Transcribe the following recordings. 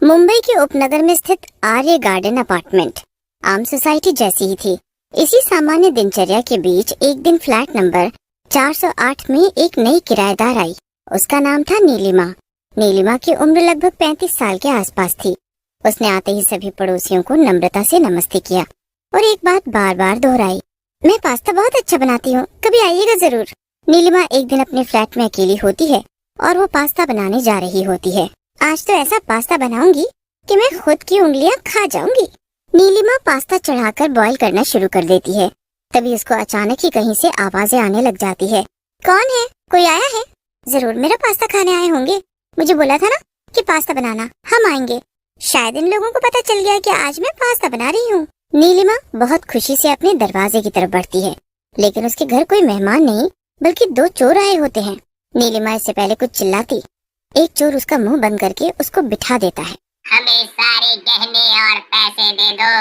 मुंबई के उपनगर में स्थित आर्य गार्डन अपार्टमेंट आम सोसाइटी जैसी ही थी। इसी सामान्य दिनचर्या के बीच एक दिन फ्लैट नंबर 408 में एक नई किराएदार आई। उसका नाम था नीलिमा। नीलिमा की उम्र लगभग 35 साल के आसपास थी। उसने आते ही सभी पड़ोसियों को नम्रता से नमस्ते किया और एक बात बार बार दोहराई, मैं पास्ता बहुत अच्छा बनाती हूँ, कभी आइएगा जरूर। नीलिमा एक दिन अपने फ्लैट में अकेली होती है और वो पास्ता बनाने जा रही होती है। आज तो ऐसा पास्ता बनाऊंगी कि मैं खुद की उंगलियां खा जाऊंगी। नीलिमा पास्ता चढ़ाकर बॉईल करना शुरू कर देती है। तभी उसको अचानक ही कहीं से आवाजें आने लग जाती है। कौन है? कोई आया है? जरूर मेरा पास्ता खाने आए होंगे। मुझे बोला था ना कि पास्ता बनाना, हम आएंगे। शायद इन लोगों को पता चल गया कि आज मैं पास्ता बना रही हूँ। नीलिमा बहुत खुशी से अपने दरवाजे की तरफ बढ़ती है, लेकिन उसके घर कोई मेहमान नहीं बल्कि 2 चोर आए होते हैं। नीलिमा इससे पहले कुछ चिल्लाती, एक चोर उसका मुंह बंद करके उसको बिठा देता है। हमें सारे गहने और पैसे दे दो,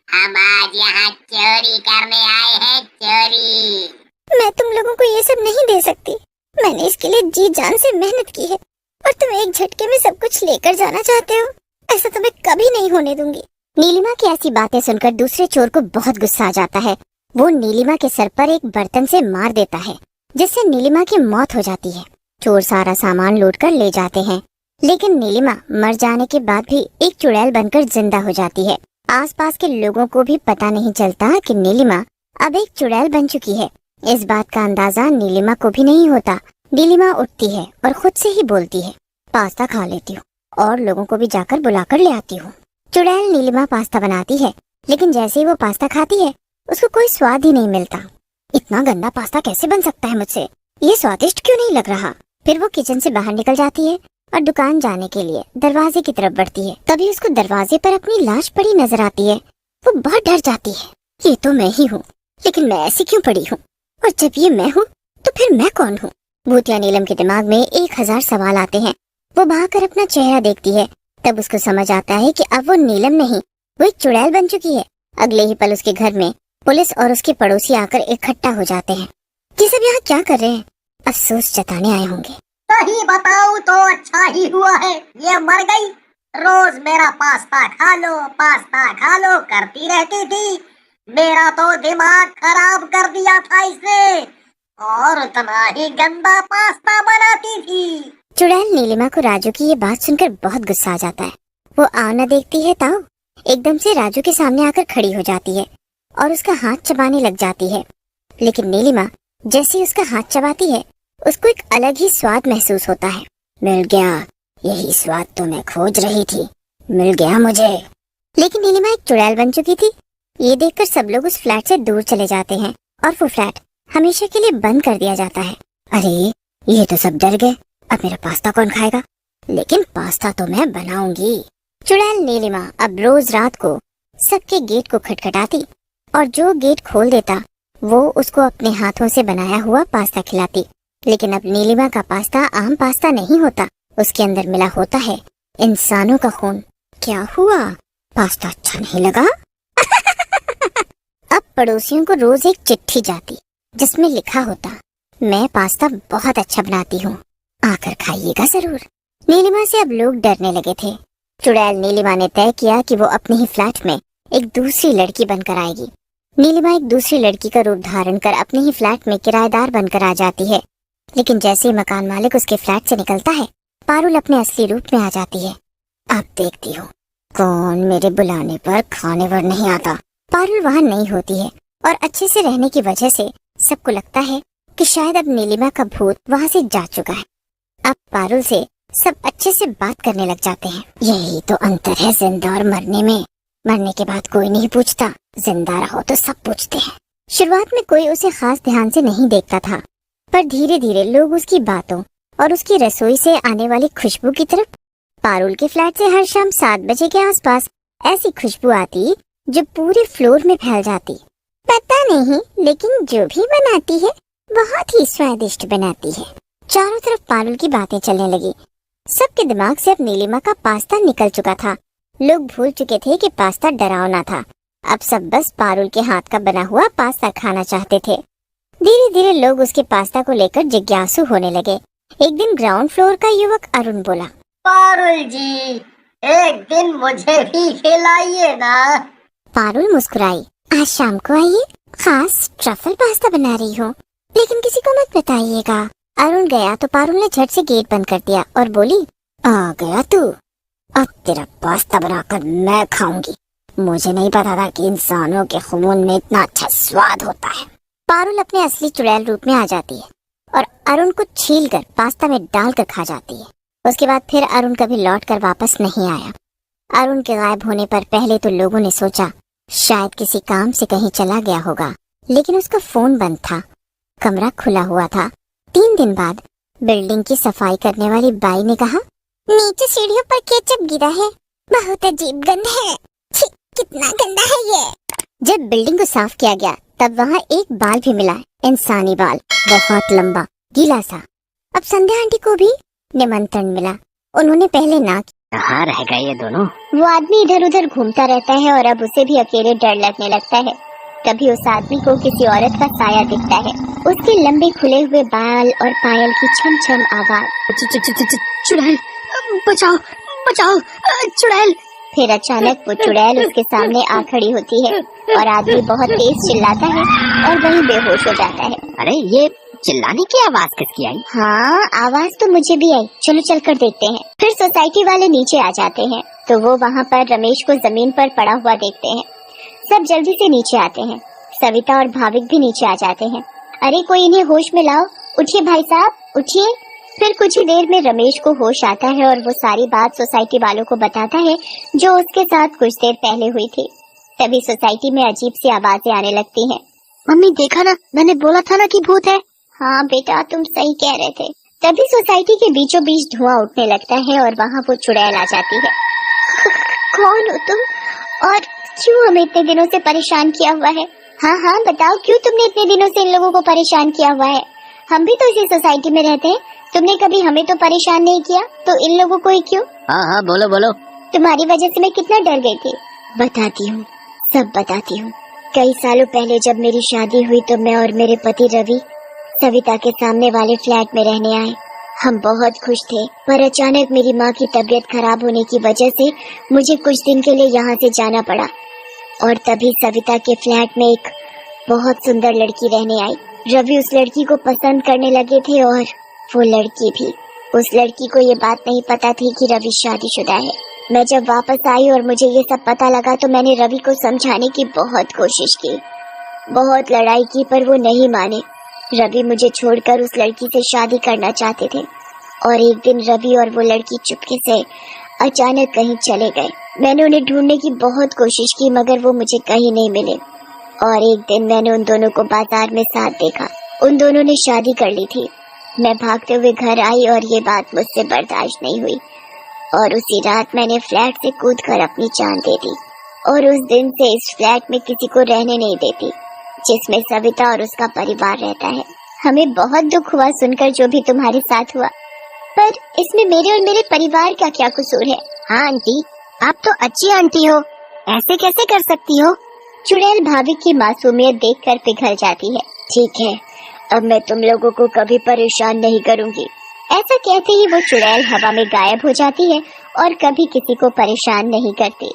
हम आज यहाँ चोरी करने आए हैं, चोरी। मैं तुम लोगों को ये सब नहीं दे सकती। मैंने इसके लिए जी जान से मेहनत की है और तुम एक झटके में सब कुछ लेकर जाना चाहते हो। ऐसा तो मैं कभी नहीं होने दूंगी। नीलिमा की ऐसी बातें सुनकर दूसरे चोर को बहुत गुस्सा आ जाता है। वो नीलिमा के सर पर एक बर्तन से मार देता है, जिससे नीलिमा की मौत हो जाती है। चोर सारा सामान लूट कर ले जाते हैं, लेकिन नीलिमा मर जाने के बाद भी एक चुड़ैल बनकर जिंदा हो जाती है। आसपास के लोगों को भी पता नहीं चलता कि नीलिमा अब एक चुड़ैल बन चुकी है। इस बात का अंदाजा नीलिमा को भी नहीं होता। नीलिमा उठती है और खुद से ही बोलती है, पास्ता खा लेती हूँ और लोगों को भी जाकर बुलाकर ले आती हूँ। चुड़ैल नीलिमा पास्ता बनाती है, लेकिन जैसे ही वो पास्ता खाती है उसको कोई स्वाद ही नहीं मिलता। इतना गंदा पास्ता कैसे बन सकता है मुझसे? ये स्वादिष्ट क्यों नहीं लग रहा? फिर वो किचन से बाहर निकल जाती है और दुकान जाने के लिए दरवाजे की तरफ बढ़ती है। तभी उसको दरवाजे पर अपनी लाश पड़ी नजर आती है। वो बहुत डर जाती है। ये तो मैं ही हूँ, लेकिन मैं ऐसी क्यों पड़ी हूँ? और जब ये मैं हूँ तो फिर मैं कौन हूँ? भूतिया नीलम के दिमाग में 1000 सवाल आते हैं। वो भागकर अपना चेहरा देखती है। तब उसको समझ आता है कि अब वो नीलम नहीं, वो एक चुड़ैल बन चुकी है। अगले ही पल उसके घर में पुलिस और उसके पड़ोसी आकर इकट्ठा हो जाते हैं। ये सब यहाँ क्या कर रहे हैं? अफसोस जताने आए होंगे। सही बताऊं तो अच्छा ही हुआ है ये मर गई। रोज मेरा पास्ता खा लो करती रहती थी। मेरा तो दिमाग खराब कर दिया था इसने, और उतना ही गंदा पास्ता बनाती थी। चुड़ैल नीलिमा को राजू की ये बात सुनकर बहुत गुस्सा आ जाता है। वो आओ न देखती है ताऊ एकदम से राजू के सामने आकर खड़ी हो जाती है और उसका हाथ चबाने लग जाती है। लेकिन नीलिमा जैसे ही उसका हाथ चबाती है उसको एक अलग ही स्वाद महसूस होता है। मिल गया, यही स्वाद तो मैं खोज रही थी, मिल गया मुझे। लेकिन नीलिमा एक चुड़ैल बन चुकी थी। ये देखकर सब लोग उस फ्लैट से दूर चले जाते हैं और वो फ्लैट हमेशा के लिए बंद कर दिया जाता है। अरे ये तो सब डर गए, अब मेरा पास्ता कौन खाएगा? लेकिन पास्ता तो मैं बनाऊंगी। चुड़ैल नीलिमा अब रोज रात को सबके गेट को खटखटाती और जो गेट खोल देता वो उसको अपने हाथों से बनाया हुआ पास्ता खिलाती। लेकिन अब नीलिमा का पास्ता आम पास्ता नहीं होता, उसके अंदर मिला होता है इंसानों का खून। क्या हुआ? पास्ता अच्छा नहीं लगा? अब पड़ोसियों को रोज एक चिट्ठी जाती जिसमें लिखा होता, मैं पास्ता बहुत अच्छा बनाती हूँ, आकर खाइएगा जरूर। नीलिमा से अब लोग डरने लगे थे। चुड़ैल नीलिमा ने तय किया कि वो अपने ही फ्लैट में एक दूसरी लड़की बनकर आएगी। नीलिमा एक दूसरी लड़की का रूप धारण कर अपने ही फ्लैट में किराएदार बनकर आ जाती है। लेकिन जैसे ही मकान मालिक उसके फ्लैट से निकलता है, पारुल अपने असली रूप में आ जाती है। अब देखती हूँ कौन मेरे बुलाने पर खाने पर नहीं आता। पारुल वहाँ नहीं होती है और अच्छे से रहने की वजह से सबको लगता है कि शायद अब नीलिमा का भूत वहाँ से जा चुका है। अब पारुल से सब अच्छे से बात करने लग जाते हैं। यही तो अंतर है जिंदा और मरने में। मरने के बाद कोई नहीं पूछता, जिंदा रहो तो सब पूछते हैं। शुरुआत में कोई उसे खास ध्यान से नहीं देखता था, पर धीरे धीरे लोग उसकी बातों और उसकी रसोई से आने वाली खुशबू की तरफ। पारुल के फ्लैट से हर शाम 7 बजे के आसपास ऐसी खुशबू आती जो पूरे फ्लोर में फैल जाती। पता नहीं, लेकिन जो भी बनाती है बहुत ही स्वादिष्ट बनाती है। चारों तरफ पारुल की बातें चलने लगी। सबके दिमाग से अब नीलिमा का पास्ता निकल चुका था। लोग भूल चुके थे कि पास्ता डरावना था। अब सब बस पारुल के हाथ का बना हुआ पास्ता खाना चाहते थे। धीरे धीरे लोग उसके पास्ता को लेकर जिज्ञासु होने लगे। एक दिन ग्राउंड फ्लोर का युवक अरुण बोला, पारुल जी, एक दिन मुझे भी खिलाइए ना। पारुल मुस्कुराई। आज शाम को आइए, खास ट्रफल पास्ता बना रही हूँ, लेकिन किसी को मत बताइएगा। अरुण गया तो पारुल ने झट से गेट बंद कर दिया और बोली, आ गया तू, अब तेरा पास्ता बनाकर मैं खाऊंगी। मुझे नहीं पता था कि इंसानों के खून में इतना अच्छा स्वाद होता है। पारुल अपने असली चुड़ैल रूप में आ जाती है और अरुण को छीलकर पास्ता में डालकर खा जाती है। उसके बाद फिर अरुण कभी लौटकर वापस नहीं आया। अरुण के गायब होने पर पहले तो लोगों ने सोचा शायद किसी काम से कहीं चला गया होगा, लेकिन उसका फोन बंद था, कमरा खुला हुआ था। 3 दिन बाद बिल्डिंग की सफाई करने वाली बाई ने कहा, नीचे सीढ़ियों पर केचप गिरा है, बहुत अजीब गंध है। छी, कितना गंदा है ये। जब बिल्डिंग को साफ किया गया तब वहाँ एक बाल भी मिला, इंसानी बाल, बहुत लंबा गीला सा। अब संध्या आंटी को भी निमंत्रण मिला। उन्होंने पहले ना किया। कहाँ रह गए ये दोनों? वो आदमी इधर उधर घूमता रहता है और अब उसे भी अकेले डर लगने लगता है। तभी उस आदमी को किसी औरत का साया दिखता है। उसके लंबे खुले हुए बाल और पायल की छम छम आवाज, चुड़ैल, बचाओ बचाओ, चुड़ैल। फिर अचानक वो चुड़ैल उसके सामने आ खड़ी होती है और आदमी बहुत तेज चिल्लाता है और वहीं बेहोश हो जाता है। अरे ये चिल्लाने की आवाज किसकी आई? हाँ, आवाज तो मुझे भी आई। चलो चलकर देखते हैं। फिर सोसाइटी वाले नीचे आ जाते हैं तो वो वहाँ पर रमेश को जमीन पर पड़ा हुआ देखते हैं। सब जल्दी से नीचे आते हैं। सविता और भाविक भी नीचे आ जाते हैं। अरे कोई इन्हें होश में लाओ, उठिए भाई साहब, उठिए। फिर कुछ ही देर में रमेश को होश आता है और वो सारी बात सोसाइटी वालों को बताता है जो उसके साथ कुछ देर पहले हुई थी। तभी सोसाइटी में अजीब सी आवाजें आने लगती हैं। मम्मी देखा ना, मैंने बोला था ना कि भूत है। हाँ बेटा, तुम सही कह रहे थे। तभी सोसाइटी के बीचों बीच धुआं उठने लगता है और वहाँ वो चुड़ैल आ जाती है। कौन हो तुम और क्यों हमें इतने दिनों से परेशान किया हुआ है? हाँ हाँ बताओ, क्यों तुमने इतने दिनों से इन लोगों को परेशान किया हुआ है? हम भी तो इसी सोसाइटी में रहते हैं, तुमने कभी हमें तो परेशान नहीं किया, तो इन लोगों को ही क्यों? हाँ हाँ बोलो बोलो। तुम्हारी वजह से मैं कितना डर गई थी। बताती हूँ, सब बताती हूँ। कई सालों पहले जब मेरी शादी हुई तो मैं और मेरे पति रवि सविता के सामने वाले फ्लैट में रहने आए। हम बहुत खुश थे, पर अचानक मेरी माँ की तबीयत खराब होने की वजह से मुझे कुछ दिन के लिए यहाँ से जाना पड़ा। और तभी सविता के फ्लैट में एक बहुत सुंदर लड़की रहने आई। रवि उस लड़की को पसंद करने लगे थे और वो लड़की भी। उस लड़की को ये बात नहीं पता थी कि रवि शादीशुदा है। मैं जब वापस आई और मुझे ये सब पता लगा तो मैंने रवि को समझाने की बहुत कोशिश की, बहुत लड़ाई की, पर वो नहीं माने। रवि मुझे छोड़कर उस लड़की से शादी करना चाहते थे और एक दिन रवि और वो लड़की चुपके से अचानक कहीं चले गए। मैंने उन्हें ढूंढने की बहुत कोशिश की मगर वो मुझे कहीं नहीं मिले। और एक दिन मैंने उन दोनों को बाजार में साथ देखा। उन दोनों ने शादी कर ली थी। मैं भागते हुए घर आई और ये बात मुझसे बर्दाश्त नहीं हुई और उसी रात मैंने फ्लैट से कूदकर अपनी जान दे दी। और उस दिन से इस फ्लैट में किसी को रहने नहीं देती जिसमें सविता और उसका परिवार रहता है। हमें बहुत दुख हुआ सुनकर जो भी तुम्हारे साथ हुआ, पर इसमें मेरे और मेरे परिवार का क्या कसूर है? हाँ आंटी, आप तो अच्छी आंटी हो, ऐसे कैसे कर सकती हो? चुड़ैल भाविक की मासूमियत देखकर पिघल जाती है। ठीक है, अब मैं तुम लोगों को कभी परेशान नहीं करूंगी। ऐसा कहते ही वो चुड़ैल हवा में गायब हो जाती है और कभी किसी को परेशान नहीं करती।